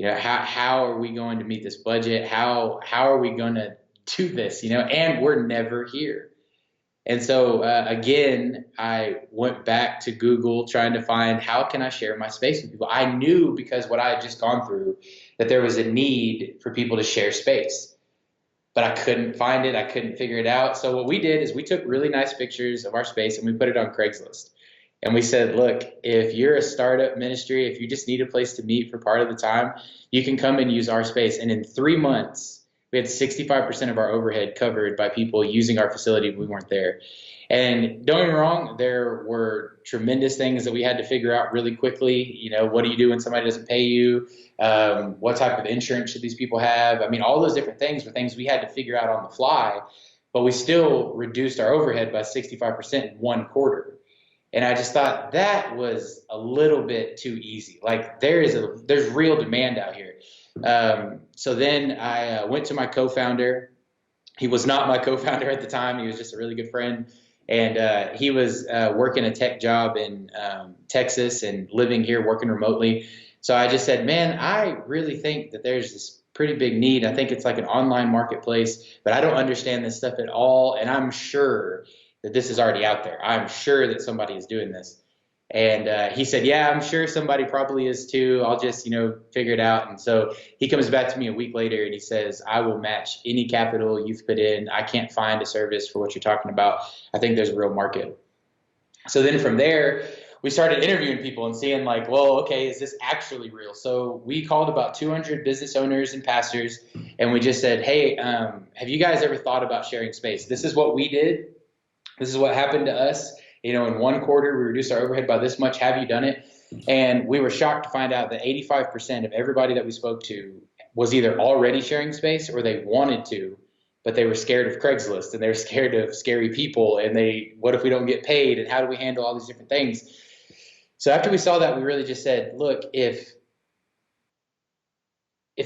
how are we going to meet this budget? How are we going to do this? And we're never here. And so again, I went back to Google trying to find how can I share my space with people. I knew because what I had just gone through that there was a need for people to share space, but I couldn't find it. I couldn't figure it out. So what we did is we took really nice pictures of our space and we put it on Craigslist. And we said, look, if you're a startup ministry, if you just need a place to meet for part of the time, you can come and use our space. And in 3 months, we had 65% of our overhead covered by people using our facility when we weren't there. And don't get me wrong, there were tremendous things that we had to figure out really quickly. What do you do when somebody doesn't pay you? What type of insurance should these people have? I mean, all those different things were things we had to figure out on the fly, but we still reduced our overhead by 65% in 1 quarter. And I just thought that was a little bit too easy. Like there's real demand out here. So then I went to my co-founder. He was not my co-founder at the time. He was just a really good friend. And he was working a tech job in Texas and living here, working remotely. So I just said, man, I really think that there's this pretty big need. I think it's like an online marketplace, but I don't understand this stuff at all. And I'm sure that this is already out there. I'm sure that somebody is doing this. And he said, yeah, I'm sure somebody probably is too. I'll just, figure it out. And so he comes back to me a week later and he says, I will match any capital you've put in. I can't find a service for what you're talking about. I think there's a real market. So then from there, we started interviewing people and seeing like, well, okay, is this actually real? So we called about 200 business owners and pastors and we just said, hey, have you guys ever thought about sharing space? This is what we did. This is what happened to us. In 1 quarter, we reduced our overhead by this much. Have you done it? And we were shocked to find out that 85% of everybody that we spoke to was either already sharing space or they wanted to, but they were scared of Craigslist and they were scared of scary people. And what if we don't get paid? And how do we handle all these different things? So after we saw that, we really just said, look, if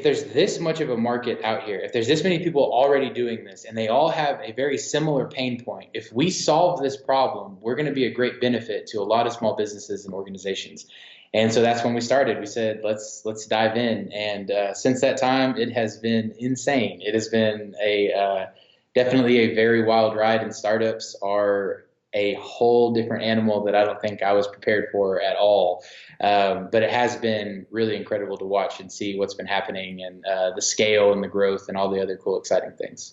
there's this much of a market out here, if there's this many people already doing this and they all have a very similar pain point, if we solve this problem, we're going to be a great benefit to a lot of small businesses and organizations. And so that's when we started. We said, let's dive in. And since that time, it has been insane. It has been definitely a very wild ride, and startups are a whole different animal that I don't think I was prepared for at all. But it has been really incredible to watch and see what's been happening and the scale and the growth and all the other cool, exciting things.